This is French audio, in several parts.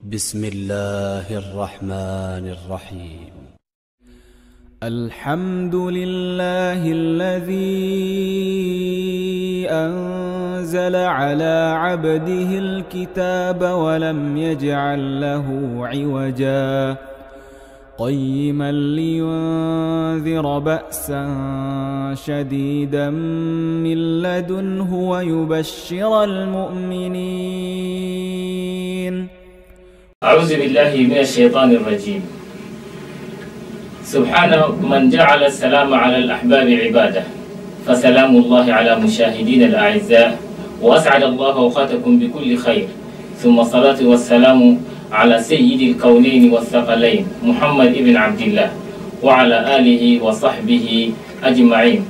بسم الله الرحمن الرحيم. الحمد لله الذي أنزل على عبده الكتاب ولم يجعل له عوجا قيما لينذر بأسا شديدا من لدنه ويبشر المؤمنين. أعوذ بالله من الشيطان الرجيم. سبحان من جعل السلام على الأحباب عبادة، فسلام الله على مشاهدين الأعزاء، وأسعد الله أوقاتكم بكل خير، ثم الصلاة والسلام على سيد الكونين والثقلين محمد ابن عبد الله وعلى آله وصحبه أجمعين.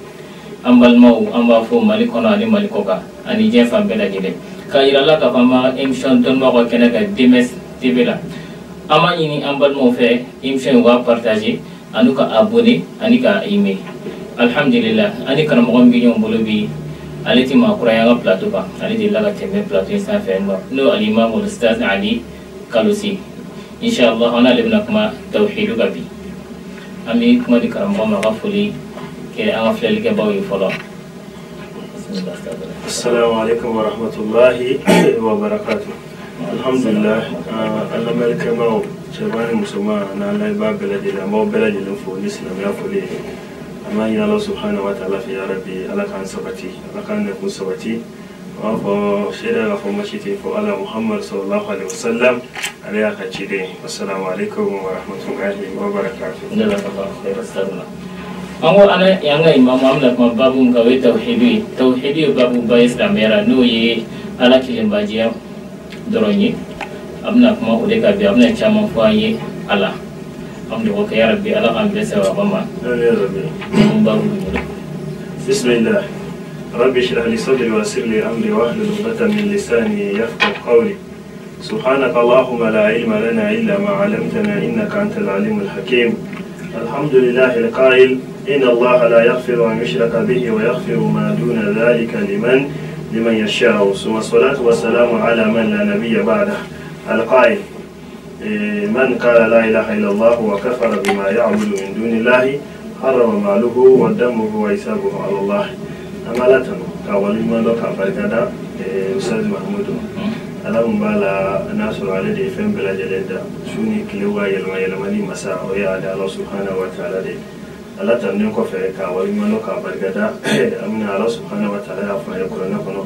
أما المو أما فو ملكنا لملكوكا أني جنفا بلا جلي كايرا لك فما إمشان تنبغى كنك دمس تبلا أما إني أمبال موفي إمشان وابارتاجي أنوكا أبوني أنيكا إيمي. الحمد لله أني كان مغم بيوم بلوبي التي ما قرأنا بلاتوبا التي لا تتم بلاتو إنسان فهم نو الإمام الأستاذ علي كالوسي. إن شاء الله أنا لبنكما توحيد بابي أمي كما دي كرم غم غفولي كي أغفل لك باوي فلا. السلام عليكم ورحمة الله وبركاته. الحمد لله الله ملك ماو شبان مسلمان أنا باب بلدي ما بلدي لنفو الإسلام يفولي أما إن الله سبحانه وتعالى في ربي الله كان سبتي الله كان يكون سبتي وفو شيرا وفو مشيتي فو على محمد صلى الله عليه وسلم عليه كتشيدي. والسلام عليكم ورحمة الله وبركاته. جزاك الله خير أستاذنا. أنا يعني إمام أملك ما بابو مكوي توحيدي بابو بايس لاميرا نوي على كلمة باجيا دروني أبنك ما أوديك أبي أبنك شامن فاي الله أمدوك يا ربي الله أم بسوا بما يا ربي بسم الله. ربي اشرح لي صدري ويسر لي أمري واحلل عقدة من لساني يفقهوا قولي. سبحانك اللهم لا علم لنا إلا ما علمتنا إنك أنت العليم الحكيم. الحمد لله القائل إن الله لا يغفر أن يشرك به ويغفر ما دون ذلك لمن يشاء. ثم الصلاة والسلام على من لا نبي بعده القائل من قال لا إله إلا الله وكفر بما يعبد من دون الله حرم ماله ودمه وحسابه على الله. أما لا تنو كاولي من لو كفركدا أستاذ محمود ألم بالا ناصر على دي فهم بلا جلدا شوني كلوا يلمني مساء ويا الله سبحانه وتعالى دي الله تنو كفر كاولي من لو كفركدا أمن الله سبحانه وتعالى أفعل كلنا كنو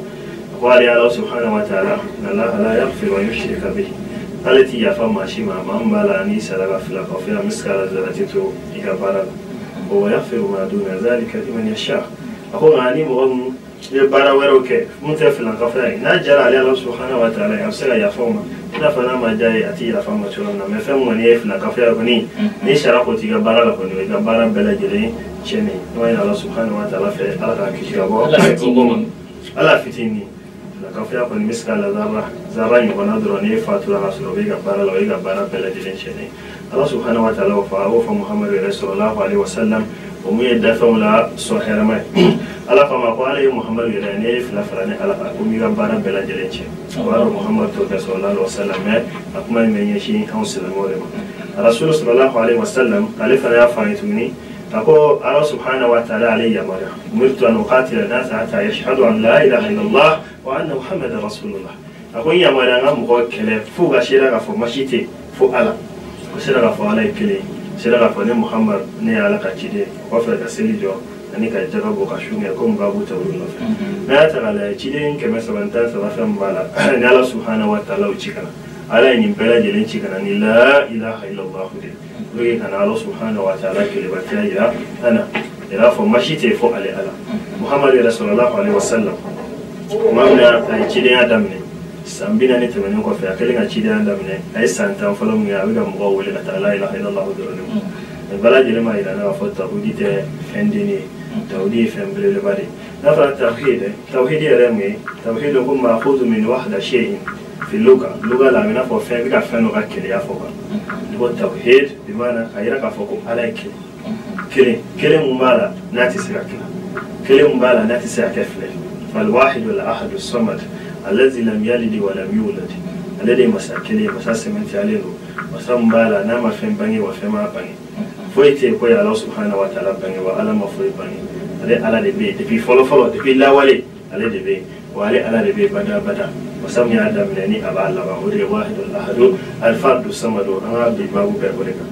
قال يا الله سبحانه وتعالى الله لا يغفر ويشرك به التي يفهم ماشي ما من بالا نيس لغا فلا كفر مسكال زرتو يكبر هو يغفر ما دون ذلك لمن يشاء. أقول أني مغم يبارا وروكي متفلا كفاي نجر على الله سبحانه وتعالى يفسر يفهم نفنا ما جاي أتي يفهم شلون ما فهم من يفلا كفاي كني ليش راكوتي يبارا لكوني يبارا بلا جري شني وين الله سبحانه وتعالى في الله كيشابو الله فتيني كفاي كوني مسكال ذرة يقنادر أن يفاتوا رسول الله يبارا بلا جري شني الله سبحانه وتعالى وفاء محمد رسول الله عليه وسلم وميدفعوا لا صهر ما على فما قال محمد يعني فلا فراني على أقوم يبارا بلا جلنش وعلى محمد صلى الله عليه وسلم أقوم من يشي أو سلم ولما الرسول صلى الله عليه وسلم قال فلا فايتوني أقول الله سبحانه وتعالى علي مرة أمرت أن أقاتل الناس حتى يشهدوا أن لا إله إلا الله وأن محمد رسول الله. أقول يا مرة أنا مقول فوق شيرا فمشيتي فوق على شيرا فعلى كلي شيرا فني محمد ني على كتير وفرد سليجو أني كجرب وكشوم يكون بابو تقول له ما ترى كتيرين كما سبنتا سبفهم بالا الله سبحانه وتعالى وشكنا على إن بلا جلين شكنا لا إله إلا الله دي لقي كان الله سبحانه وتعالى كلمة يا أنا إلا فمشيتي فوق على الله محمد رسول الله عليه وسلم ما من كتيرين أدمني سامبينا نتمنى كوفي أكلنا كتيرين أدمني أي سانتا فلم يعبد مقاول لا إله إلا الله درني بلا جلما إلى أنا فوت تودي تفندني تودي فهم بالبادي نفر التوحيد يرمي توحيد يكون مأخوذ من واحد شيء في اللغة لا من أفو فهم بقى فهم لغة كلي أفوها هو التوحيد بمعنى خيرك أفوكم على كلي مبالا ناتي سركنا كلي مبالا ناتي سركفله فالواحد والأحد الصمد الذي لم يلد ولم يولد ale de masa kelen masa sementi ale no masa mbala na ma fem bangi wa fema bangi foi te ko ya Allah subhanahu wa ta'ala bangi wa ala ma foi bangi ale ala de be depuis folo depuis lawale ale de be wa ale ala de be bada masa mi adam ne ni aba Allah wa uri wahidul ahad al fardu samadu an bi babu be ko ka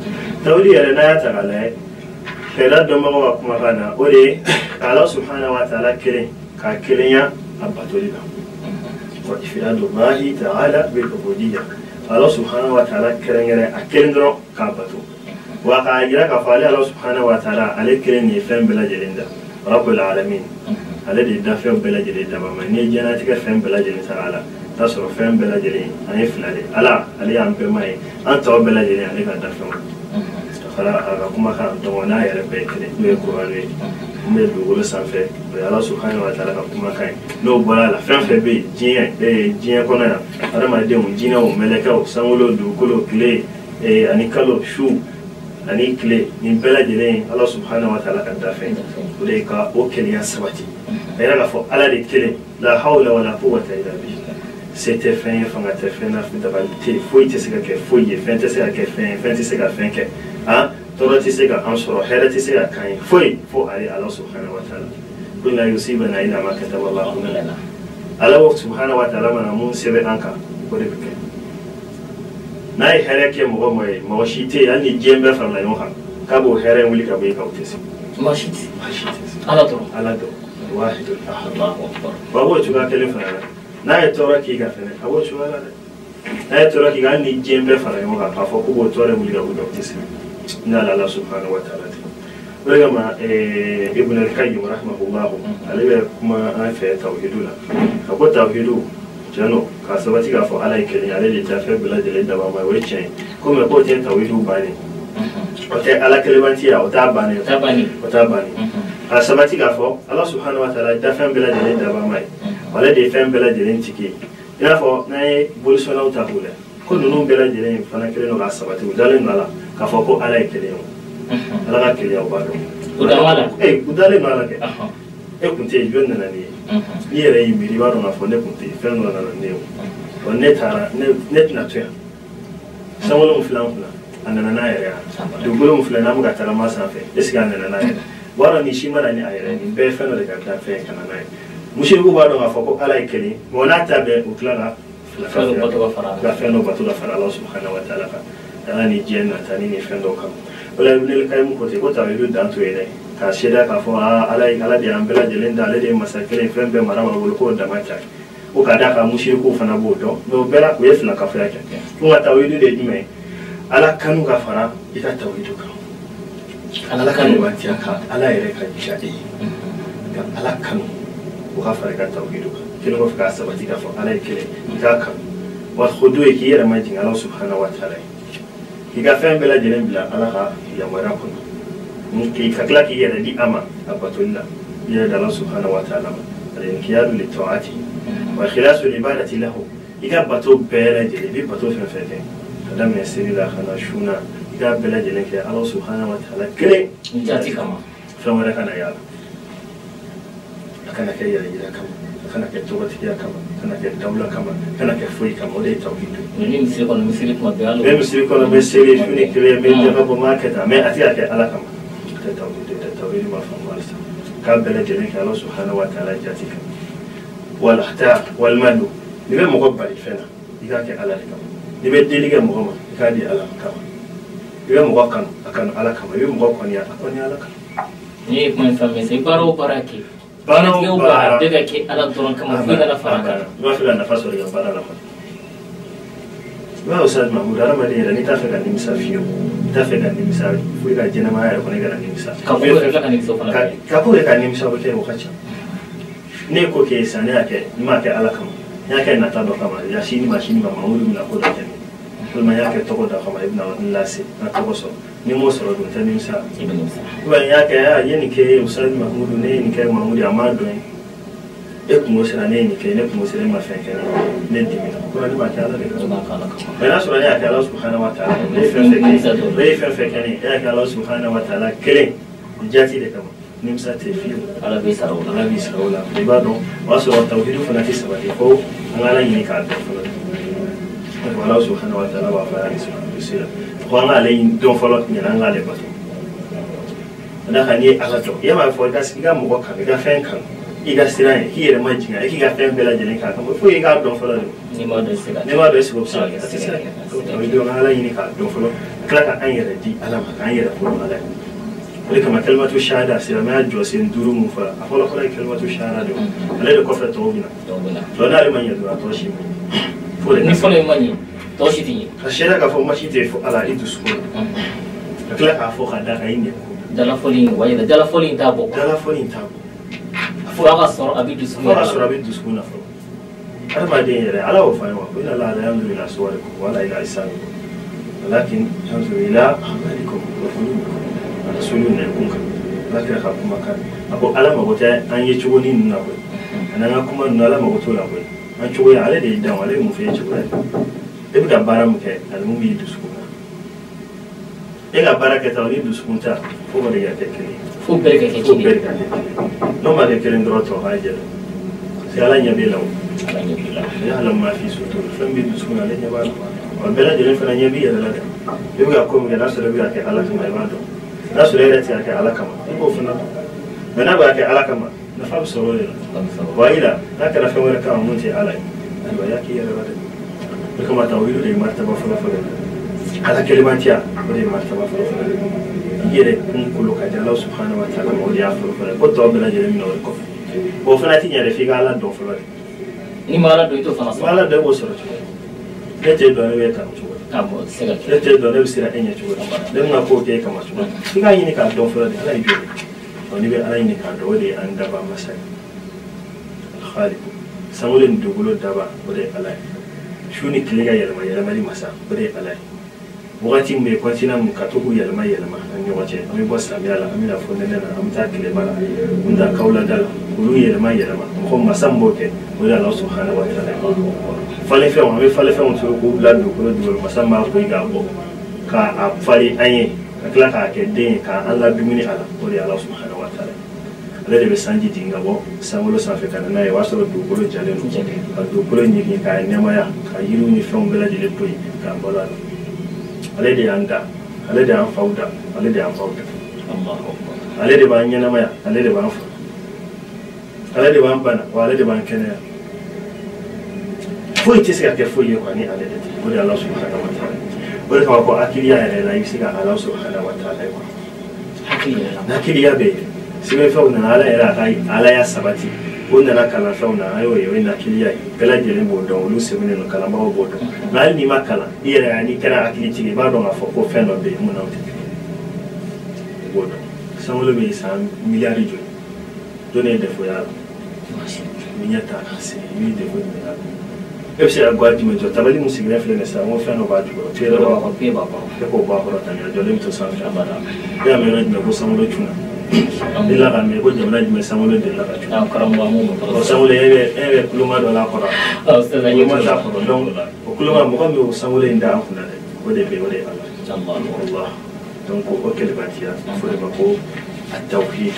tawli ya na ya ta ala kala do ma wa kuma kana ore Allah subhanahu wa ta'ala kelen ka kelen ya abatoli ba وإفراد الله تعالى بالعبودية الله سبحانه وتعالى كرنجر أكلندرو كابتو وقاعدة كفالي الله سبحانه وتعالى على كرن يفهم بلا جلندا رب العالمين الذي يدافع بلا جلندا ما نيجينا تك فهم بلا جلندا تعالى تصر فهم بلا جلندا أي فلالي ألا علي أم بماي أنت بلا جلندا عليك دافع خلا كما كان دونا يا ربي كده بيكوراني me dugolo sanfɛ Allah subhanahu wa ta'ala ka kumakan n'o bɔra la fɛn fɛn bɛ diɲɛ kɔnɔ yan adamadenw jinɛw mɛlɛkɛw sankolo dugukolo tile ani kalo su ani tile nin bɛɛ lajɛlen Allah subhanahu wa ta'ala ka dafɛ o de ka o keleya sabati a yɛrɛ k'a fɔ ala de kelen la hawla wala quwwata illa billah se tɛ fɛn ye fanga tɛ fɛn na dabali tɛ foyi tɛ se ka kɛ foyi ye fɛn tɛ se ka kɛ fɛn ye fɛn tɛ se ka fɛn kɛ tɔɔrɔ tɛ se ka an sɔrɔ hɛrɛ tɛ se ka kan ye foyi fo ale Allah subhanahu wa ta'ala qul la yusibana illa ma kataba Allahu lana Allah subhanahu wa ta'ala mana mun sɛbɛn an kan o de bɛ kɛ n'a ye hɛrɛ kɛ mɔgɔ ma ye mɔgɔ si tɛ yen hali ni diɲɛ bɛɛ farala ɲɔgɔn kan k'a b'o hɛrɛ in wuli ka bɔ yen kan o tɛ se mɔgɔ si tɛ ala dɔrɔn wahidul ahad wa b'o cogoya kelen fana la n'a ye tɔɔrɔ k'i kan fɛnɛ a b'o cogoya la dɛ n'a ye tɔɔrɔ k'i kan hali ni diɲɛ bɛɛ farala ɲɔgɔn kan k'a fɔ k'o b'o tɔɔrɔ in wuli ka bɔ yen o tɛ se نال الله سبحانه وتعالى ولما ابن القيم رحمه الله عليه كما في توحيدنا أقول توحيد جانو كاسبتي كافو على كلي على اللي تافه بلاد اللي دبا ما ويتشين كم يقول تين توحيد باني وتي على كلمتي أو تاباني كاسبتي كافو الله سبحانه وتعالى تافه بلاد اللي دبا ما ولا دي فهم بلاد اللي انتكي يافو ناي بولسونا وتابولا كل نوم بلاد اللي فانا كلينو كاسبتي ودالين نالا كافوكو على كليهم على كليهم بارو udawala udale nala ke kunte jonna nani ni yere yimiri baro na fonde kunte fenno na nani o netara net na tya sawolo mflan anana na yere do golo mflan na muga tara masa fe esiga anana na yere baro ni shima na ni ayere ni be fenno de ka fe kana na mushiru baro na foko ala keli wala tabe uklana fenno batu da fara Allah subhanahu wa ta'ala ani jenna tani ni fendo kam wala ibn al-qayyim ko te ko tawidu danto ene ka sheda ka fo ala de ambela jelenda ale de masakere fembe marama wol ko da mata o ka da ka mushriku fana bodo no bela ko yefna ka fa yake ko tawidu de jume ala kanu ka fara ita tawidu ka ala kanu wati aka ala ire ka jade ka ala kanu ko ka fara ka tawidu ka kino ko ka sabati ka fo ala kile ka ka wa khudu ki yara majin Allah subhanahu wa ta'ala kika fɛn bɛɛ lajɛlen bila ala ka yamaruya kɔnɔ k'i ka tila k'i yɛrɛ di a ma a batoli la i yɛrɛ da Allah subhanahu wa ta'ala ma al-inqiyadu li ta'ati wa ikhlasu al-ibadati lahu i ka bato bɛɛ lajɛlen i bɛ bato fɛn fɛn kɛ ka daminɛ seli la ka na su na i ka bɛɛ lajɛlen kɛ Allah subhanahu wa ta'ala kelen jati kama fɛn wɛrɛ kana yala a kana kɛ yɛrɛ yira kama a kana kɛ tɔgɔtigiya kama kana kɛ dawla kama kana kɛ foyi kama o de ye tawhid ni misiri kɔnɔ misiri kuma bɛɛ alo misiri kɔnɔ bɛ seli su ni tile bɛ jaka bɔ maa kɛ tan mɛ a tɛ ka kɛ ala kama tɛ tawhid ma faamu halisa k'a bɛɛ lajɛlen kɛ Allah subhanahu wa ta'ala jati kama wal ihtar wal madu ni bɛ mɔgɔ bali fɛn na i k'a kɛ ala de kama ni bɛ deli kɛ mɔgɔ ma i k'a di ala kama i bɛ mɔgɔ kanu a kanu ala kama i bɛ mɔgɔ kɔniya a kɔniya ala kama ni ye kuma in faamuya sisan i baara o baara kɛ baaraw baara bɛɛ ka kɛ ala dɔrɔn kama fo i kana fara kan i b'a fɛ ka nafa sɔrɔ i ka baara la i b'a Ustaz Mahmud adamaden yɛrɛ n'i t'a fɛ ka nimisa fiyewu i t'a fɛ ka nimisa fo i ka jɛnɛmaya yɛrɛ kɔnɔ i kana nimisa ka ko yɛrɛ ka nimisa fana ka ko yɛrɛ ka nimisa o bɛ kɛ o ka ca ne ko k'e san ne y'a kɛ n m'a kɛ ala kama n y'a kɛ nata dɔ kama ya sini ma Mamudu bɛna ko dɔ kɛ walima n y'a kɛ tɔgɔ dɔ kama i bɛna n lase n ka tɔgɔ sɔrɔ ni m'o sɔrɔ dun tɛ nimisa n y'a kɛ n ye nin kɛ Ustaz Mahmud ne ye nin kɛ Mamudu a m'a dɔn e kungo sera ne ye nin kɛ ne kungo sera e ma fɛn kɛ ne dimina ko ne m'a kɛ ala de kama mɛ n'a sɔrɔ ne y'a kɛ Allah subhanahu wa ta'ala ne ye fɛn fɛn kɛ ne e y'a kɛ Allah subhanahu wa ta'ala kelen jati de kama nimisa tɛ fiyewu ala b'i sara o la i b'a dɔn o y'a sɔrɔ tawhidu fana tɛ sabati fo an ka ala ɲini k'a dɔn fɔlɔ Allah subhanahu wa ta'ala wa fa ali sila ko nga le don folo ni na nga le bato da khani azato ya ma fo da siga mo ko ka ga fen kan iga sira ki yere ma jinga ki ga fen bela jelen ka ko fo iga don folo ni ma do siga ko sa ko do ala yini ka don folo kala ka an yere di ala ma an yere folo ala ولكن كلمة الشهادة سيما جوسين دورو مفا أقول لك كلمة الشهادة على الكفر توبنا فلا لمن يدور توشي نفعل مني توشي تي الشهادة كفو ماشي تفو على إيد سكون لكن كفو خدا كاين دلا فولين ويا دلا فولين تابو فوق صار أبيد سكون أفو هذا ما دين على وفاء وقلنا لا ينظر إلى صوركم ولا إلى أجسامكم ولكن ينظر إلى أعمالكم وقلوبكم rasulun ne kun ka kira ka kuma kan abu alama wata an yi ciwo ni nuna kai anan kuma nuna alama wato la kai an ciwo ya ale da idan wale mu fiye ciwo da ga bara mu kai almu yi duskuna ga bara ka tawri duskunta ko ba da ya take fu berka ke ci no ma da kirin dro to haje sai alan ya belawo ya alam ma fi sutur fan bi duskuna ne ya ba wa bela jere fa ne bi ya da ga ko mu ga nasu da bi ka Allah mai ba do nasu da yake ake alakama ko funa bana ba ake alakama na fa so wala wa ila haka na fa wala ka mun ce alai alwa yake yara da kuma tawhidu da martaba fa ala kalimatiya da martaba fa yere kun kullu ka Allah subhanahu wa ta'ala wa ya fa ko to bela jere min ko ko funa tinya da fi ga Allah do fa ni mala do ito fa mala da bo soro ce ce do ne ka abo sega lete do ne bisira enya chugo den na ko ke kama chugo singa yini ka do fura de ala ibe to ni be ala yini ka do de an daba masai khaliq samulin dugulo daba ode ala shuni kiliga yalma di masa ode ala wakati me kwatina mu ka to yalma an yi wace ami bossa mi ala amina fonne na amta kile bala unda kaula dala kulu yalma ko masambo ke ode Allah subhanahu wa ta'ala fale fe on be fale fe on to ko blando ko do masama ko iga bo ka a fari anye ka kala ka ke den ka Allah dumini ala ko ya Allah subhanahu wa ta'ala ale de be sanji dinga bo samulo sa fe kana na e waso do ko jale no ka do ko ni ka nyama ya ka yiru ni fe on bela de toy ka bola ale de anda ale de an fauda Allahu akbar ale de ba nyana maya ale de ba ale de ba bana wa ale de ba kene foi tisiga ke foi ko ni ale de ko Allah subhanahu wa ta'ala bore ka ko akiliya ya la yisiga Allah subhanahu wa ta'ala ko akiliya be sibe fauna ala era kai ala ya sabati wanda na kala fauna ayo yo ina akiliya bela jere bo don lu se mene no kala ba bo don na ni makala ira yani kana akili tigi ba don afo ko feno be mun na uti bo don samulo be sa miliyari jo done de fo ya minyata se mi de fo ya epsi agwadi mejo tabali musigre fle nesa mo feno ba ju ko tele ba ko pe ba ko ba ko ta ya jole mito san fa bana ya me raj me ko samulo tuna illa ga me ko jamna me samulo de la ga tuna karamba mo ko samulo ebe kuluma do la ko ra ustaz ayi ma ta ko don ko kuluma mo ko me samulo inda afuna de ko de be wode Allah donc ko kele batia fo de ba ko at-tawhid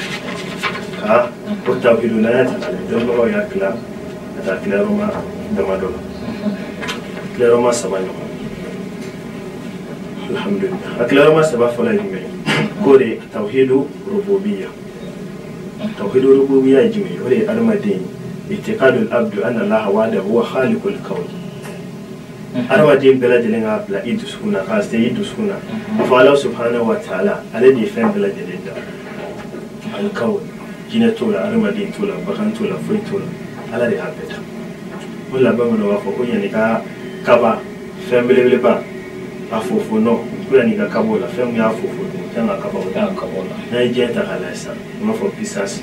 ka ko tawhid na ta don ba ya kala ta kala roma da madola claro ma sabanyo alhamdulillah claro ma sabah fala yime kore tauhidu rububiyya jimi ore almadin itiqadul abdu anna Allah wahdahu huwa khaliqul kawn almadin beladin abla idusuna kaste idusuna fa Allah subhanahu wa ta'ala alladhi fa beladin da al kawn jinatul almadin tula bakan tula fuitula alladhi habita wala ba mo wa ko yani ka kaba fembele ba afofo no kula ni ka kabola fem ya afofo tanga kabola na jeta halasa ma fo pisas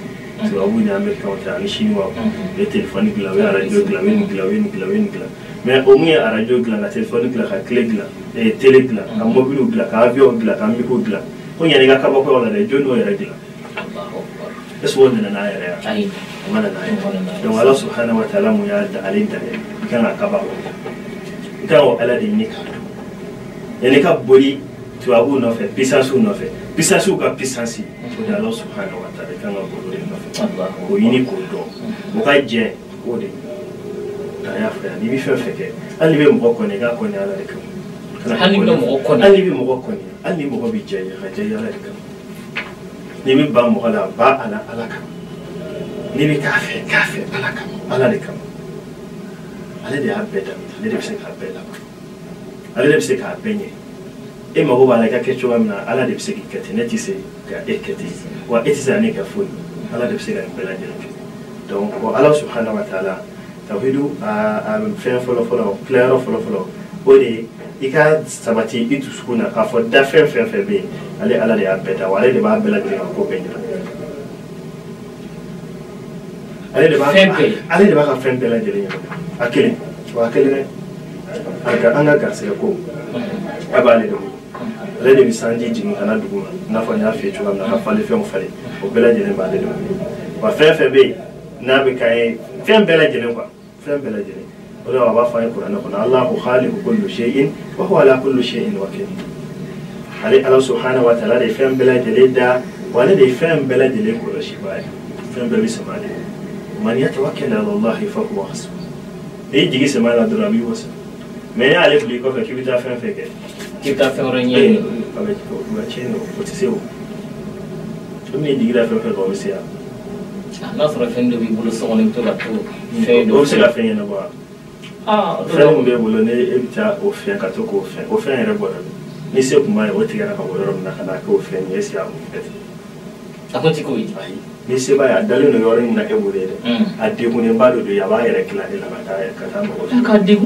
to abu ni amerika wata ni shinwa le telefoni gla we radio gla mais au moins à radio gla na telefoni gla ka clé gla e télé gla ka mobile gla ka avion gla ka micro gla ko yani ka kaba ko wala de jono ya gla Allahu akbar es wonde na ya ai mana na don Allah subhanahu wa ta'ala mu ya da alinta kana kaba kawo ala de nika yani ka bori to abu no fe pisansu ka pisansi to da Allah subhanahu wa ta'ala kan go do no fe Allah ko yini ko do ko ka je ko de ya fa ni bi fe ke ali be mo ko ne ga ko ne ala de kam hani no mo ko ali bi mo ko ne ali mo bi jaya ga jaya ala de kam ni bi ba mo ala ba ala ala kam ni bi kafe ala kam ala de kam ale de abeda ale de se ka bela ale de se ka benye e ma ho ba la ka ke chwa na ala de se ki kete ne ti se ga ekete wa etisa ne ka fu ala de se ga bela de donc Allah subhanahu wa ta'ala tawhidu a fen folo clair folo odi ika sabati itu sukuna ka fo da fen be ale ala de abeda wale de ba bela de ko benye ale de ba ka fen bela de ni akile wa akile ne aka anga garse ko abale do ale de bisanji jini kana duguma na fa nya fe chuwa na fa le fen fale o bela de ne ba le do wa fen be na bi kai fen bela de ne kwa fen bela de ne wala wa fa Qur'an ko Allahu khaliqu kulli shay'in wa huwa ala kulli shay'in wakil ale Allah subhanahu wa ta'ala de fen bela de da wala de fen bela de ko shi ba fen bela samade man yatawakkal ala Allah fa huwa hasbuh e jigi se mala do rabi wasa mais ya ale fli ko fa kibita fen feke kibita fen renye avec ko ma cheno ko tiseo to me jigi da fen fe ko sia na sura fen do bi bulu so on to la to fen do se la fen na ba fen be bulu ne ebita o fen ka to ko fen o fen re bo ni se kuma o tigara ka bo na kana ko fen yes ya mo fete akonti ko yi ni se ba ya dalu no yorin na ebure de adegu ne mbado do ya ba yere kila de la mata ya kata mo ka adegu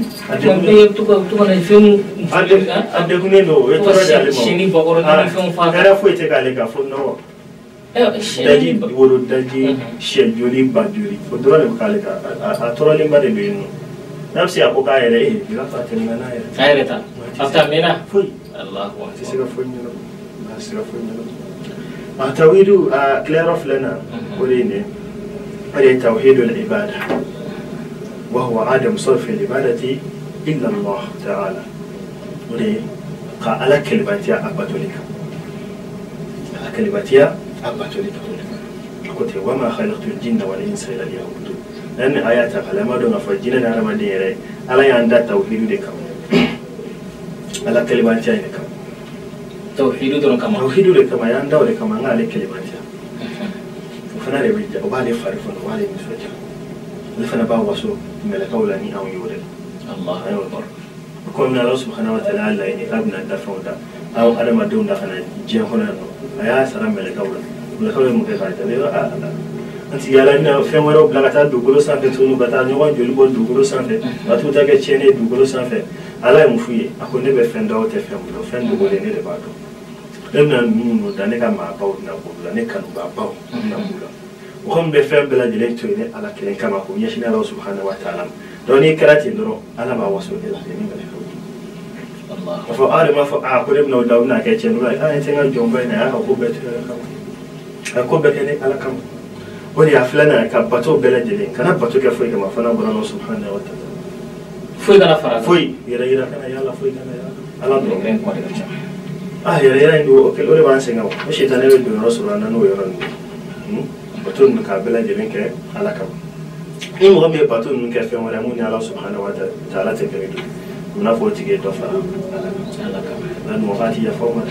to ko na fen adegu ne no e to ra de mo shini bogoro ni fen fa kara fo ite ka le ka fo no daji woro daji shel joli ba joli fo do le ka le ka a to le mbade be no nafsi akoka yere e bi fa te na yere ayre ta after mena fo Allahu akbar se ga fo ni no ba se ga fo ni no توحيد كليروف لنا وليني هذا توحيد العبادة وهو عدم صرف العبادة إلا الله تعالى ولي قال كلماتي أبتلك كلماتي أبتلك قلت وما خلقت الجن والإنس إلا ليعبدون لأن آياتها لما دون فجنا على مدينة على عند توحيد لكم على كلماتي لكم توحيد دون كما توحيد لكما يندو لكما على كلماتها وفنا ربيجا وبالي فارفون وبالي مسوجا لفنا با وسو ملك اولاني او يورل الله اكبر كنا الله سبحانه وتعالى اني ابنا دفودا او ادم دون دفنا جهنا يا سلام ملك اولاني ملك اولاني مكفايته انت يالا فين ورو بلاغتا دوغلو سانفه تونو بتا نيوان جولي بول دوغلو سانفه باتو تاغا تشيني دوغلو سانفه ala mfuye akone be fenda o te fembo fendo bole ne le bato lemna nunu daneka ma bawo na bula ne kanu ba bawo na bula o kom be fembe la dile to ne ala kelen kama ko yeshina Allah subhanahu wa ta'ala doni karati ndoro ala ba waso de la ni ngale ko Allah fa ala ma fa a ko lemna dawo na ke chenu ay tenga jomba na ya ko be te ka ko be ne ala kam woni aflana ka bato be la dile kana bato ke fo kama fa na Allah subhanahu wa ta'ala foi kana fara foi ira kana yalla foi kana yalla ala do ren ko de cha ira ndo o ke lore ban senga o shaytan e do rasulana no yoron batun ka bela de ke ala kam in mo me batun ke fe wala mun ala subhanahu wa ta'ala te ke do muna fo tige do fa ala kam dan mo fati ya fo ma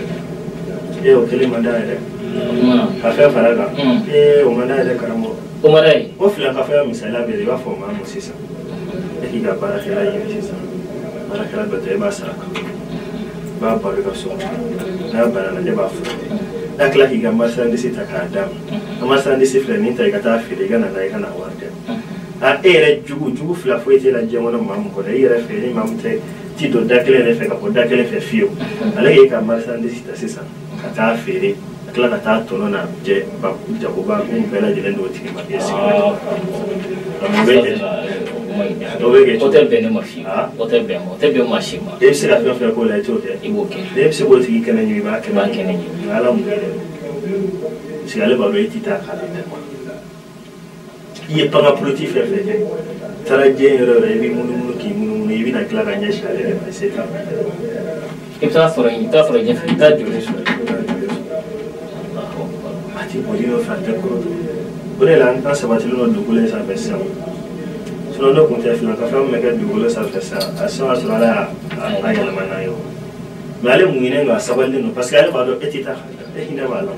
e o kelima da ida ka fe faraga e o manda ida karamo o madai o fila ka fe misala be ba fo ma mo sisa iga barakela yinisa barakela bata ba saraka ba barika so na bana na ba fu akla iga masandi sita ka adam masandi sifle ni ta igata fili gana na igana warde a ere jugu fla foete la jemo no mam ko da ere fe ni mam te ti do dakle ne fe ka ko dakle fe fio ale iga masandi sita sisa ka ta fili akla ka ta tono na je ba jago ba min bela je ndo ti ma yesi hotel bene mafi hotel bene mashima e se la fe ko la tote e woke e se ko ti kana ni ba kana ni ala mu gele si ale ba be ti ta kala de ko ye para proti fe tara je ero e bi munu ki munu e bi na kala ganya shale de se ta e ta soro je ta jure ati mo dino fa ta ko ore la an sabati lo do kule sa be sa sinon ne comptait filan ka fɛn min kɛ dugukolo sanfɛ sisan a sɔn ka sɔrɔ ala y'a yɛlɛma n'a ye o mais ale mun ɲinɛn don a sabalilen don parce que ale b'a dɔn e tɛ taa e hinɛ b'a la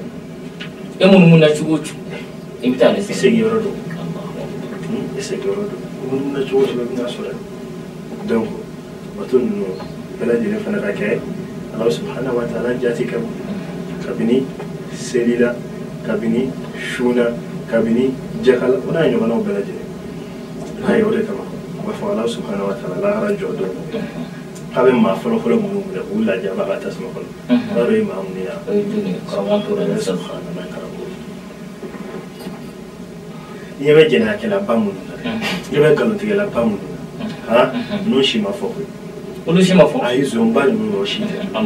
e munumunu na cogo o cogo i bɛ taa ale segin yɔrɔ don e segin yɔrɔ don munumunu na cogo o cogo i bɛna sɔrɔ donc bato ninnu bɛɛ lajɛlen fana ka kɛ ala subhanahu wa ta'ala jati kama kabini seli la kabini su la kabini jakala o n'a ɲɔgɔnnaw bɛɛ lajɛlen n'a ye o de kama u b'a fɔ ala subhanahu wa ta'ala lahara jɔ don a bɛ maa fɔlɔfɔlɔ minnu minɛ k'u lajɛ a b'a ka tasuma kɔnɔ o y'a dɔn i maa minnu ye i ɲɛ bɛ jɛnɛyakɛlaba minnu na i ɲɛ bɛ nkalontigɛlaba minnu na n'o si ma fɔ koyi olu si ma fɔ ayi zonba ninnu o si tɛ a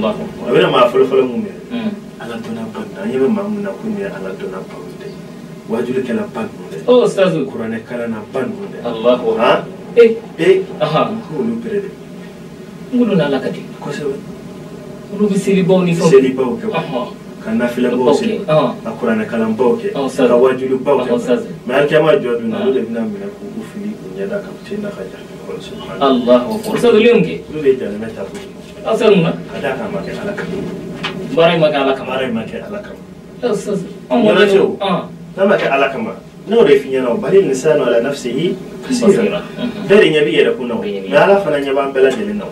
bɛna maa fɔlɔfɔlɔ minnu minɛ ala dɔnna ba ninnu an ɲɛ bɛ maa minnu na ko nin ye ala dɔnna ba ninnu dɛ wajulikɛlaba ninnu dɛ kuranɛ kalanaba ninnu dɛ k'olu bɛrɛ de ngulu n'ala ka di kosɛbɛ olu bɛ selibaw ni fɛnw selibaw kɛ ka nafilabaw se ka kuranɛ kalanbaw kɛ ka wajulibaw kɛ mais alikiyama jɔ dun na olu de bɛna minɛ k'u fili u ɲɛda kan u tɛ na ka jaabi fɔlɔ subahana olu len kɛ olu de ye jalemɛ taabolo aw mun na ka d'a kan a ma kɛ ala kama baara in ma kɛ ala kama baara in ma kɛ ala kama ɲɔnajɛ n'a ma kɛ ala kama n'o de f'i ɲɛna o bali lisanu ala nafsihi basira bɛɛ de ɲɛ b'i yɛrɛ kun na o mais ala fana ɲɛ b'an bɛɛ lajɛlen na o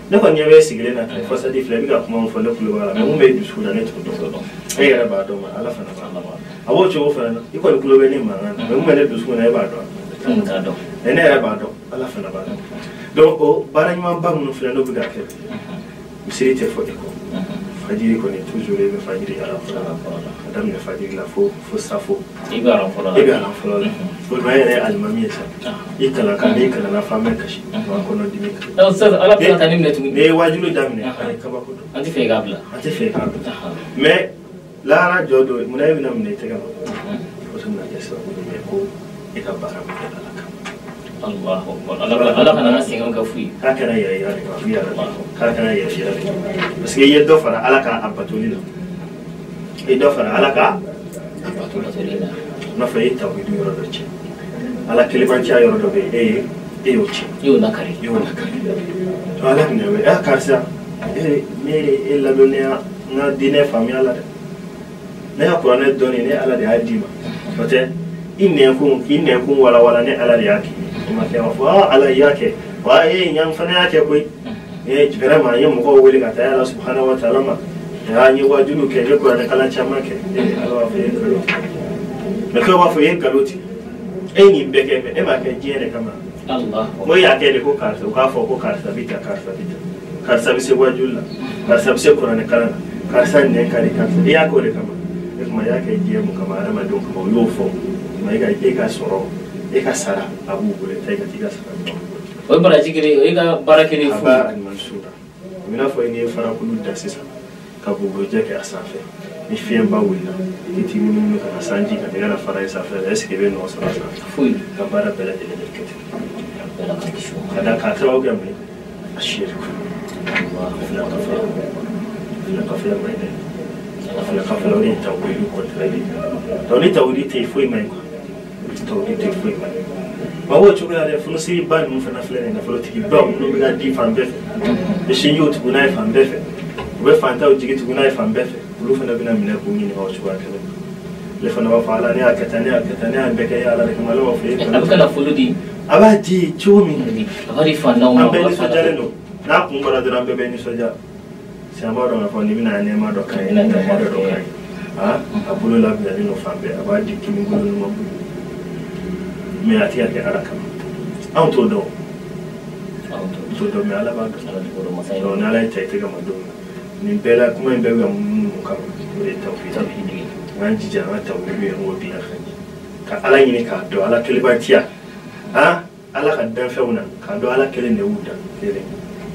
ne kɔni ɲɛ bɛ sigilen na kile fasadi filɛ i bɛ ka kuma min fɔ ne tulo b'a la mais mun bɛ dusu la ne t'o dɔn e yɛrɛ b'a dɔn ala fana b'a dɔn a b'o cogo fana na i kɔni tulo bɛ ne mankan na mais mun bɛ ne dusu na e b'a dɔn mais ne yɛrɛ b'a dɔn ala fana b'a dɔn donc o baara ɲumanba minnu filɛ n'o bɛ ka kɛ misiri tɛ fɔ e kɔ fajiri kɔni toujours e bɛ fajiri ala fɔlɔ la ka daminɛ fajiri la fo safo i bɛ alan fɔlɔ la o dun yɛrɛ ye alimami ye sa i kalan kan n'i kalanna f'an bɛ kasi b'an kɔnɔ dimi kan ala bɛ taa ni minɛ tuguni n'i ye wajulu daminɛ a ye kabako don an tɛ fɛ i k'a bila an tɛ fɛ i k'a bila mais lahara jɔ don munna e bɛna minɛ i tɛgɛ ma o tun bɛna kɛ sababu ye ko e ka baara bɛ kɛ ala kan ala kana na sɛgɛn ka foyi k'a kɛra yɛrɛ yira de k'a f'i yɛrɛ la k'a kɛra yɛrɛ yira de parce que i ye dɔ fara ala ka a batoli la i dɔ fara ala ka a batoli la n'a fɔ e ye tawhidu yɔrɔ dɔ cɛ ala kelebanciya yɔrɔ dɔ bɛ yen e y'o cɛ i y'o lakari ala minɛ wele karisa ne ye e ladɔnniya n ka diinɛ faamuya la dɛ ne ka kuranɛ dɔnni ne ala de y'a d'i ma o tɛ i nɛnkun walawala ne ala de y'a kɛ i ma kɛ b'a fɔ ala y'a kɛ wa ɲan fana y'a kɛ koyi vraiment n ye mɔgɔw wele ka taa ala subhanahu wa ta'ala ma n ye wajuliw kɛ n ye kuranɛ kalan caman kɛ ala b'a fɔ e ye nkalon tigɛ mais dɔw b'a fɔ e ye nkalon tigɛ e ye nin bɛɛ kɛ mais e m'a kɛ diɲɛ de kama mo y'a kɛ de ko karisa u k'a fɔ ko karisa bɛ tan karisa bɛ se wajuli la karisa bɛ se kuranɛ kalan na karisa nɛn ka di karisa e y'a kɛ o de kama e kuma y'a kɛ diɲɛ mun kama adamadenw kama u y'o fɔ mais e ka sɔrɔ e ka sara a b'u bolo e ka t'i ka sara o ye baraji kelen o ye ka baara kelen fo a b'a alimansura i n'a fɔ n'i ye farakulu da sisan ka bugurujɛ kɛ a sanfɛ ni fiɲɛba wulila i t'i munumunu ka na sanji ka tɛgɛ na fara i sanfɛ est ce que i bɛ nɔ sɔrɔ a sanfɛ foyi ka baara bɛɛ lajɛlen bɛ kɛ ten ka da k'a sababu kɛ mun ye a shirku fila kafila ma ye dɛ fila kafila o de ye tawhidi kɔntɛrɛli donc ni tawhidi tɛ yen foyi ma ye quoi tawhidi tɛ yen foyi ma ye ma b'o cogoya dɛ funisiri ba ninnu fana filɛ nin ye nafolotigibaw minnu bɛ ka di fan bɛɛ fɛ bɛ sinjiw tugu n'a ye fan bɛɛ fɛ u bɛ fantaw jigi tugu n'a ye fan bɛɛ fɛ olu fana bɛna minɛ k'u ɲininka o cogoya kelen na ale fana b'a fɔ ala ne y'a kɛ tan ne y'a kɛ tan ne y'a bɛɛ kɛ ala de kama ale b'a fɔ e a bɛ ka nafolo di a b'a di cogo min a b'a di fantanw ma an bɛɛ nisɔndiyalen don n'a kun bɔra dɔrɔn an bɛɛ bɛ nisɔndiya si an b'a dɔn k'a fɔ n'i bɛna nɛɛma dɔ k'a ye nɛɛma dɔ k'a ye a bolo labilalen don fan bɛɛ a b'a di kini bolo ɲuman bolo mais a tɛ ka kɛ ala kama anw t'o dɔn mais ala b'a dɔn donc ni ala ye ta i tɛgɛ ma don min nin bɛɛ la kuma in bɛɛ bɛ ka munumunu kama o de ye tawhidi n k'an jija an ka tawhidi ye n k'o dilan ka ala ɲini k'a dɔn ala kelebantiya ala ka danfɛnw na k'a dɔn ala kelen de y'u dan kelen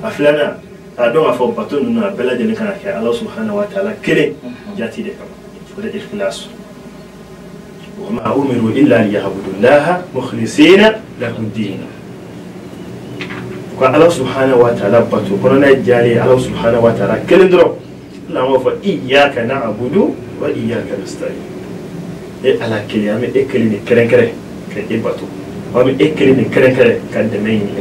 a filanan k'a dɔn k'a fɔ bato ninnu a bɛɛ lajɛlen kan ka kɛ ala subhanahu wa ta'ala kelen jati de kama o de ikhlasu وما أمروا إلا ليعبدوا الله مخلصين له الدين الله سبحانه وتعالى باتو كنا جاري الله سبحانه وتعالى كلندرو لا ما إياك نعبد وإياك نستعين على كلمة كلمة كرن كره كي باتو wa be ekele ni kere kan de mai ni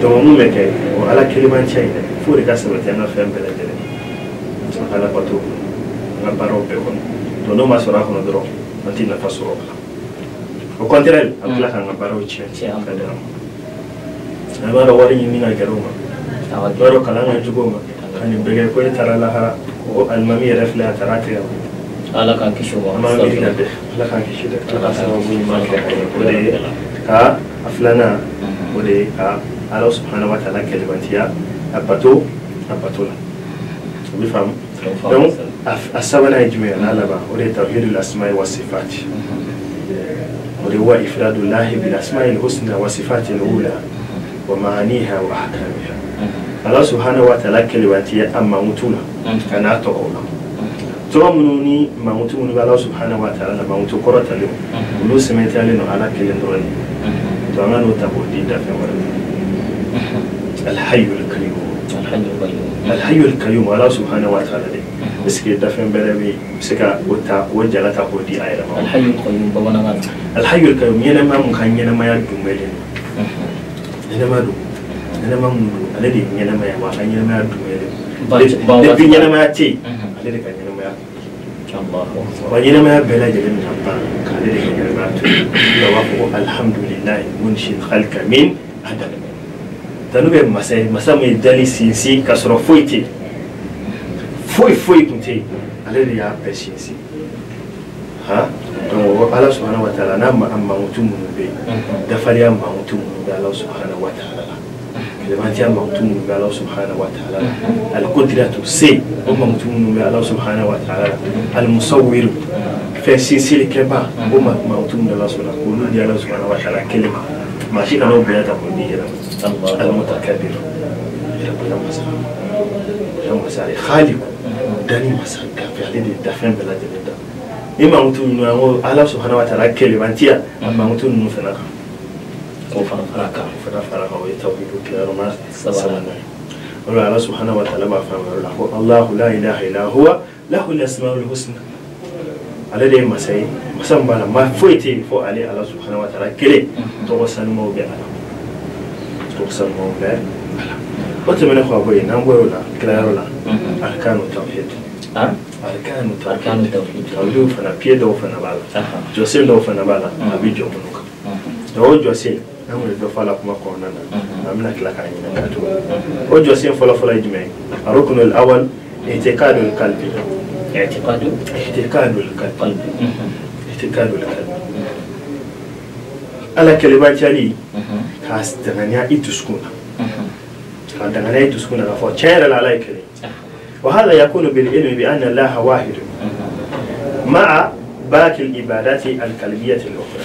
donc mu me ke o ala keliman chay fo de ka sabati na fe mbele de ala pato na baro be ko to no ma sora ko dro anti na fa soro au contraire abla kan baro chay ka de na baro wari ni na garoma baro kala na jugoma kan bege ko tara la ha o almami rafla tarati ala kan kisho ba ala kan kisho da ala sababu ma ka de ka aflana ودي الله سبحانه وتعالى كلمتيا أبتو لا بفهم donc السبنا يجمع على با ودي توحيد الأسماء والصفات ودي هو إفراد الله بالأسماء الحسنى والصفات الأولى ومعانيها وأحكامها الله سبحانه وتعالى كلمتيا أما متولا أنا أتوقع تومنوني ما متومن الله سبحانه وتعالى ما متو قرة له ولو سمعت له على كلمة فما نتبودي دافع ورد الحي الكريم الحي الكريم الله سبحانه وتعالى بس كده دافع بلوي بسكا وتا وجلا تبودي أيضا الحي الكريم بمنا غان الحي الكريم ينما مكان ينما يدوم بلين ينما دو ينما مدو الذي ينما يوا ينما يدوم بلين الذي ينما يتي الذي كان ينما يا الله وينما بلا جل من الله الذي كان ينما يتي الحمد لله منشي الخلق من عدم تنوبة مسام يدلي سينسي كسر فويتي فوي كنتي الذي يعبر سينسي ها الله سبحانه وتعالى نعم أما متوم به دفعي أما متوم به الله سبحانه وتعالى لما أنت أما متوم به الله سبحانه وتعالى القدرة سي أما متوم به الله سبحانه وتعالى المصور في سلسلة كبا أما متوم به الله سبحانه كل دي الله سبحانه وتعالى كلمة ماشي كانوا بياتا كلية المتكبر يا مسار خالق داني مسار كافي عليه دفن بلاد الدا إما متوم الله سبحانه وتعالى كلمة أنتيا أما متوم فناك وفناك ويتوحيد كلامه سبحانه الله سبحانه وتعالى ما فهم الله لا إله إلا هو له الأسماء الحسنى الذي مساي مسام بالا ما فويتي فو عليه الله سبحانه وتعالى كله توصل مو بألا توصل مو بألا وتمنى خوابي نامبر ولا كلار ولا أركان التوحيد أركان التوحيد أولو فنا بيدو فنا بالا جوسيل دو فنا بالا أبي جو منوك دو جوسيل نقول دو فلا كم كونا نعمل كلا كائن كاتو أو جوسيل فلا يجمع الركن الأول اعتقاد القلب اعتقاد القلب على كلمات يلي كاس دعانيا يتسكونا دعانيا يتسكونا فو شعر على كلمة وهذا يكون بالعلم بأن الله واحد مع باقي العبادات القلبية الأخرى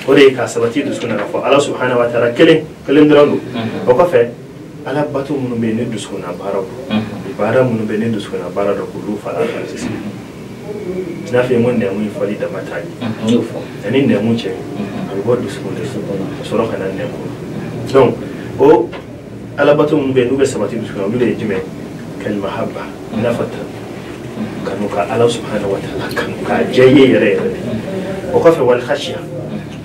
وريك سبتي تسكونا فو الله سبحانه وتعالى كلم درلو وكفى على باتو من بين تسكونا بارو ibada mun bene da suna bara da kullu fara sisi na fi mun da mun fali da mataki anin da mun ce albo da su da su ro kana ne ko donc o alabatu mun bene ga sabati da suna dole jime kal mahabba na fata kanu ka Allah subhanahu wa ta'ala kanu ka jaye yare o ka fa wal khashya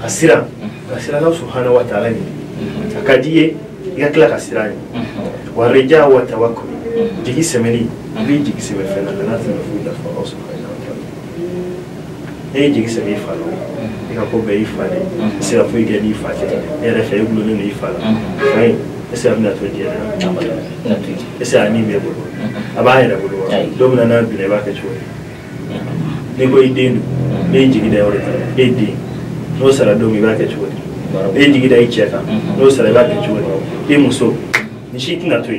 kasira Allah subhanahu wa ta'ala ne akadiye ya kila kasira ne wa rija wa tawakkul jigi semeni bi jigi seme fena na tana fuda fa Allah subhanahu wa ta'ala jigi seme fa lo ika ko be ifade sira fu ge ni fa te era fa yugo ni ifala ai ese amna to dia na ese ani me bolo abaye da bolo do mna na bi le ba ke chwe ni ko idenu be jigi da ore edi no sara do mi ba ke chwe be jigi da icheka no sara ba ke chwe be muso ni shi tina to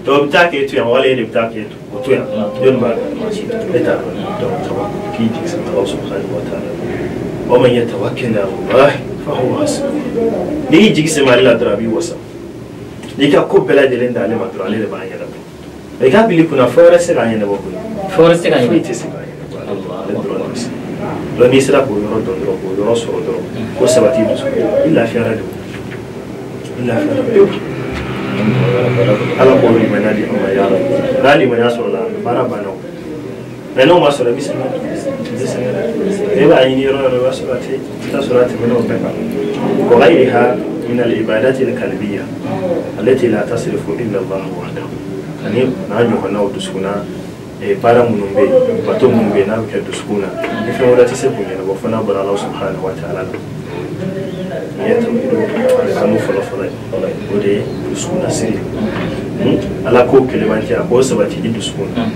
تو بتاعك يتو يا ولا يدي بتاعك يتو وتو يا دون بعد بتاع توكل كي جسم الله سبحانه وتعالى ومن يتوكل على الله فهو حسبه نيجي جسم الله درابي وسام نيجي أكو بلاد اللي ندعي ما ترى عليه بعين ربي نيجي أبي لي كنا فورس عين بقول فورس عين الله لو نيسلا بقول يرد دندرو بقول يراسو دندرو وسبتي بسوا إلا في ردو إلا في ردو ala ko ni manadi amma ya rabbi dali man yaso la bara bano mais non ma sura bismillah إذا عيني يرى وصلتي تصلت منه بقى وغيرها من العبادات القلبية التي لا تصرف إلا الله وحده يعني نحن هنا ودسكنا بارا منوبي باتو منوبي نام كدسكنا نفهم ولا تسبوني وفنا بر الله سبحانه وتعالى يتوحيد كانوا فلا ودي دسكنا سري على كوك كلماتي أبو سبتي دسكنا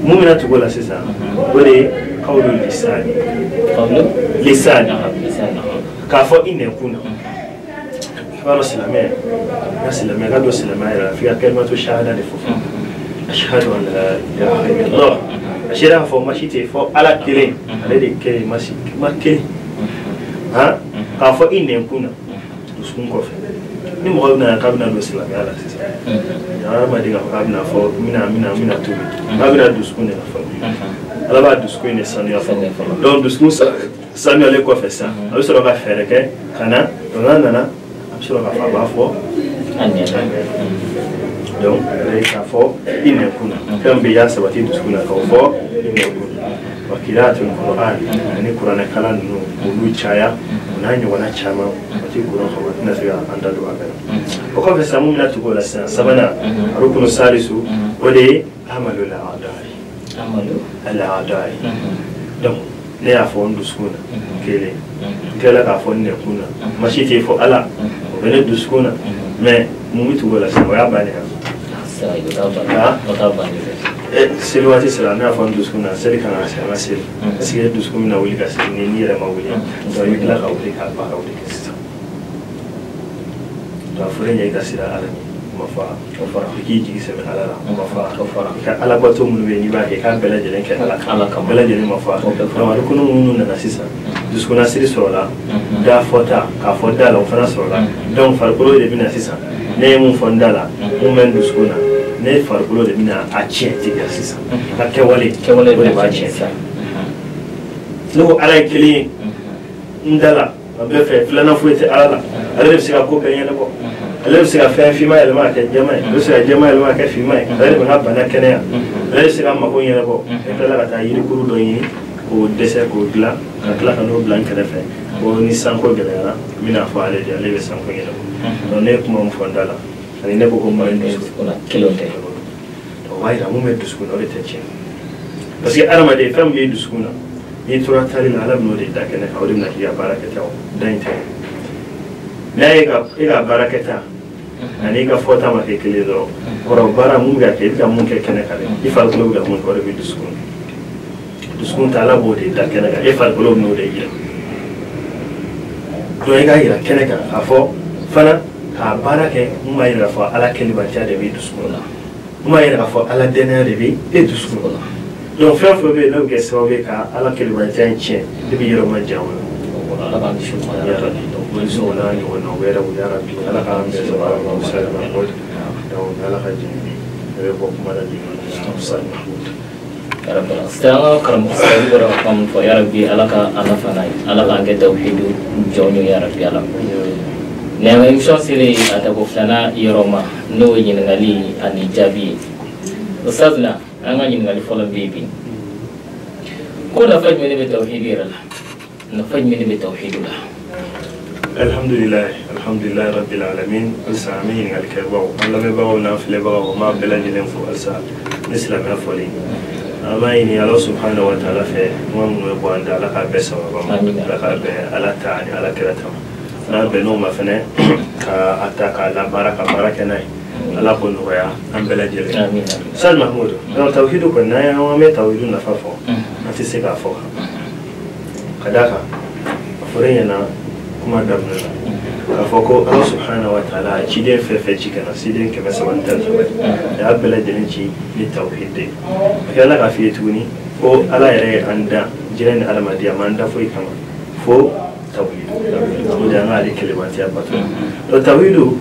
مؤمنة تقول أساسا ولي قول اللسان لسان كافو إن يكون حوار السلامية السلامية قدوا السلامية فيها كلمة الشهادة لفوفا أشهد أن لا إله إلا الله أشهد فو ماشي تفو على كلين على كلين ماشي ما كلين ها كافو إن يكون تسكون كوفي ni mo na kabna do islam ya la sisa ya ma diga kabna fo mina tubi kabna do skune na fo ala ba do skune sanu ya fo donc do skune sanu ale ko fa ça abi so ka fere ke kana nana abi so ka fa ba fo anya donc le ka fo ine kuna kambe ya sabati do skune ka fo ine kuna wakiratul qur'an ni qur'an kala no ulu chaya nanyo wana chama ati qur'an khawa nasiga anda do agana ko fa samu na to gola sabana rukunu salisu wale amalu al a'dai donc ne ya fo ndu skuna kele kala ka fo ne kuna mashi te fo ala bene du skuna mais mu mitu gola sa ya bani ha sa ida ta bani c'est le matin c'est la dernière fois que nous avons c'est quand on a c'est parce que nous sommes na wuli ka c'est ni la mawuli donc il la ka wuli ka ba wuli ka c'est donc fure ni ka c'est la ala ma fa ki ji c'est ala ma fa ka ala ba to mun be ni ba ke ka bela jelen ke ala ka bela jelen ma fa donc ko no mun na sisa nous sommes na siri so la da fota ka foda la fana so la donc far ko de bina sisa ne mun fonda la mun men nous sommes ne farbulo de mina a tienti sisa ka kewale de ba tienti no ala kili ndala be fe flana fuete ala ala de sika ko kanya ko ala de sika fe fi mai ma ka jamai do sika jamai ma ka fi mai ala de ba bana kenya ala de sika ma ko nyana ko e la ka yiri kuru do yi ko dese ko gla ka kala ka no blanc ka fe ko ni sanko gela mina fa ale de ale be sanko nyana ko no ne kuma mo fondala ani ne ko mari ona kilonte to wayra mo me duskuna o te parce que arama de fam ye duskuna ni tura tari la alam no de da kana awde na ya barakata dan te ne ga barakata ani ga fota ma ke kile do oro bara mun ga ke mun ke kana kale ifal ko ga mun ko de duskun ta la bo de da kana ga ifal ko no de ya to ga ira kana ga afo fana ka barake mumma ira fa ala kelibanta de bi duskuna mumma ira fa ala dena de bi e duskuna donc faire be no ke sawe ka ala kelibanta nche de bi yoro manjawo ala ba ni shuma ya rabbi donc bo so la ni wono wera bu ya rabbi ala ka ambe so ala ko salama ko donc ala ka jini e bo kuma da dino sal mahmud ya rabbi astana karam sawi bora kam fo ya rabbi ala ka ala fanai ala ka ge tauhidu jonyo ya rabbi ala nema émission sire atako flana yoroma no yingali ani jabi ustadna anga yingali fola bibi ko da faj mene be tawhidira la na faj mene be tawhidula alhamdulillah rabbil alamin alsamin alkarwa Allah be bawo na fle bawo ma bela jilen fo alsa islam ya foli ama ini Allah subhanahu wa ta'ala fe mo mo bo anda ala ka be sawa ba ala ka be ala ta'ani ala kirata na beno ma fene ka ataka la baraka nai ala ko no ya ambela jere amin sal mahmud na tawhidu ko na ya wa me tawhidu na fafo ati se ka fo kadaka afure yana kuma dabna ka fo ko Allah subhanahu wa ta'ala ci den fefe ci kana sidin ke masa bantan so ya ambela jere ci ni tawhid de ka la ka fi tuni ko ala yare anda jiran alamadiya manda foi kama fo tawhid mujana ali kalimati abatu to tawhidu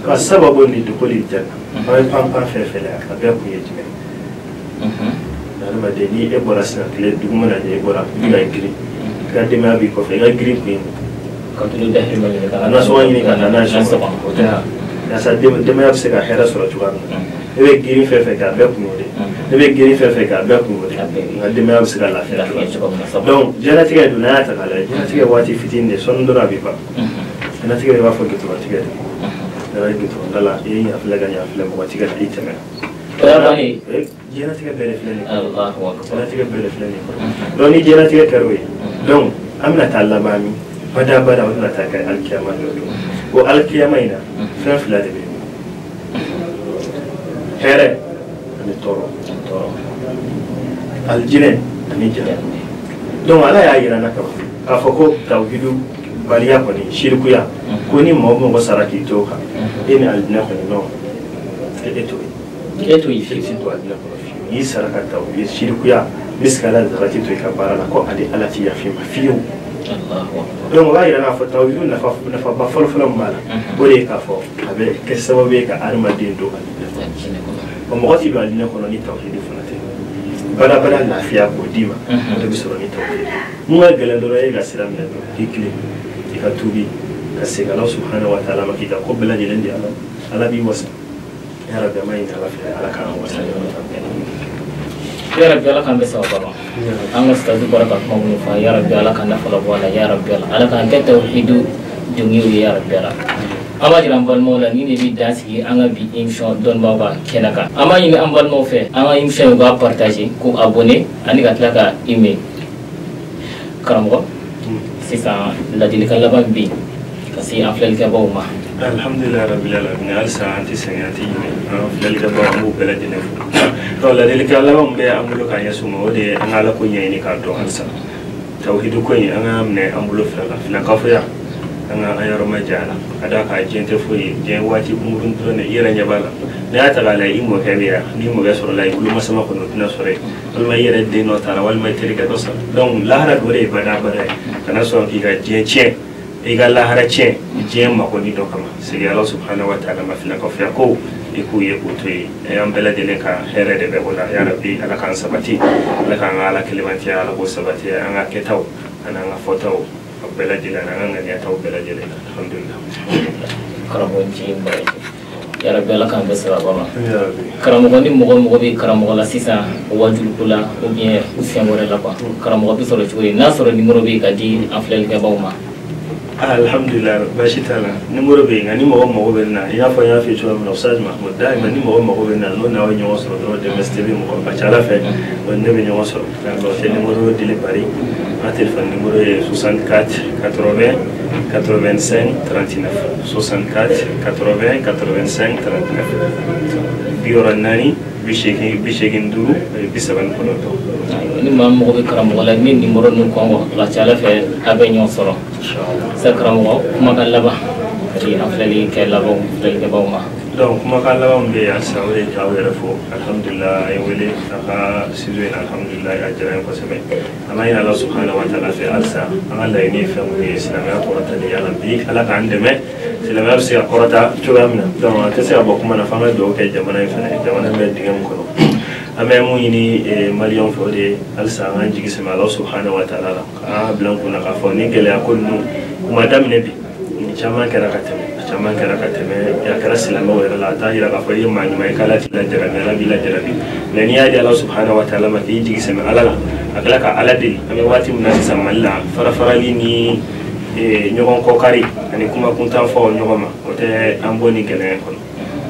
ka sababu ni dukuli janna ay pampa fefele akabe ku yejime dama de ni e bora sna kle duguma na de bora ga gri ka de ma bi ko fe ga gri ku ka to de hema ni ka na so ni ka na shan so ko ta ya sa de ma ya se ka hera sura tuwa e be gri fefe ka be ku de be giri fe ka be ko de me am sira la fe donc jana tiga duna ta kala jana tiga wati fitinde son dora bi ba jana tiga ba fo gitu tiga dara gitu dala yi afla ga ya afla ko tiga iteme jana tiga bele flani Allahu akbar jana tiga bele flani don ni jana tiga karwe donc amna ta Allah ba mi bada wala ta kai alkiyama do o alkiyama ina fa fla de here ani toro aljine ani jara donc ala ya yira naka ka fako tawhidu baliya ko ni shirku ya ko ni mo saraki to ka ina aljina ko no eto yi fi to aljina ko yi saraka tawhid shirku ya miskala zarati to ka barana ko ade alati ya fi mafiyo donc wa yira na fa tawhidu na fa ba folo mala bore ka fo abe ke sababe ka arma din do o mo gati ba dina ko ni tawhid fonate bala la fiya ko dima to bi soro ni tawhid mo gele do re ga siram ne do hikli ka tubi ka se Allah subhanahu wa ta'ala makita ko bala de lendi ala bi wasa ya rabbi mai da lafiya ala kan wasa ya rabbi ala kan be sababa an ustadu baraka ko mo fa ya rabbi ala kan nafala wala ya rabbi ala kan ka tawhidu dungi ya rabbi ala ama jiran bal mola ni ne bi dasi anga bi émission don baba kenaka ama ni am bal mo fe ama émission ga partager ko abonné ani ga tlaka email karamgo c'est ça la délicale ba bi kasi aflel ka bawma alhamdulillah rabbil alamin alsa anti sayati aflel ka ba mu bela dine to la délicale ba mbe amulo kan yasuma ode anga la ko nyini ka do alsa tawhidu ko ni anga amne amulo fela ka fa ya anga ayaro majala ada ka gente foi je wati umurun to ne ira nyabala ne ata gala imo kebia ni mo gasoro la ikulu masama ko no na sore wal ma yere de no tara wal ma terika to sa donc lahara gore bada kana so ki ga je che e ga lahara che je ma ko ni do kama sigi Allah subhanahu wa ta'ala ma fina ko fa ko e ku ye ko to e am bela de ka here de be wala ya rabbi ala kan sabati ala kan ala kalimanti ala ko sabati anga ketaw ana nga fotaw bela jila na nga ya taw bela jila alhamdulillah karamo jimba ya rabbi ala kan besra bama karamo ni mo be karamo la sisa wajul kula ou bien fiamore la ba karamo bi solo churi na solo numéro be ka di aflel ka bawma alhamdulillah bashitala numéro be ngani mo be na ya fa ya fi chwa no saj mahmud daima ni mo be na no na wa nyo solo do de mstv mo ko bachala fe wonne be nyo solo ka lo te numéro de le Paris ma téléphone numéro est 64 80 85 39 64 80 85 39 Bioranani Bishegin Duru Bisaban Konoto ni mammo be karamo la ni numéro nu ko la chala fe abe nyo solo sakramo kuma kallaba ri aflali ke labo del ke bawma donc kuma kallaba mbe ya sawre tawere fo alhamdulillah ay wele aka sizwe alhamdulillah ajran ko sebe ama ina Allah subhanahu wa ta'ala fi alsa Allah ni fa mu islam ya qurata ya rabbi ala ka andeme islam ya si qurata tuamna donc kase abo kuma na fanga do ke jamana me dingam ko ama mu ini malion fo de alsa an jigi sama Allah subhanahu wa ta'ala ka blan kuna ka fo ni gele akonu kuma damne bi ni chama kera kateme ya kara silama wa la ta ira ka fo yima ni mai kala ti la jarabi nani ya Allah subhanahu wa ta'ala ma ti jigi sama alala akala ka aladi ami wati munasi samalla farali ni nyogon kokari ani kuma kuntan fo nyogoma ote amboni gele ko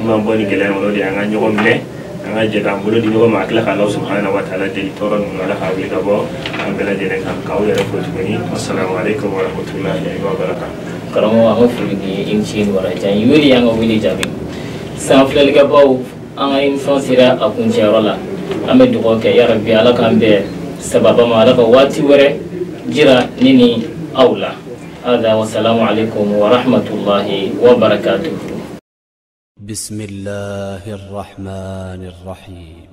ma amboni gele no di anga nyogom ne anga jega mbolo di nyogoma akala ka Allah subhanahu wa ta'ala de toron ngala ka wi ka bo ambela de ne kan kaw yara ko tuni assalamu alaikum wa rahmatullahi wa barakatuh karamo wa fulugi imchin wara jan yuli yang wili jabi sanflel ga baw anga inson sira akun jarola ame dugo ke ya rabbi ala kan be sababa ma ala wati wore jira nini aula hada wa salamu alaikum wa rahmatullahi wa barakatuh بسم الله الرحمن الرحيم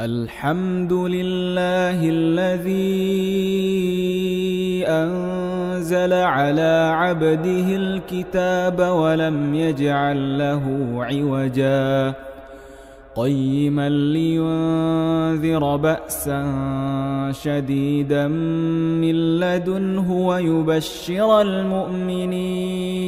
الحمد لله الذي أنزل على عبده الكتاب ولم يجعل له عوجا قيما لينذر بأسا شديدا من لدنه ويبشر المؤمنين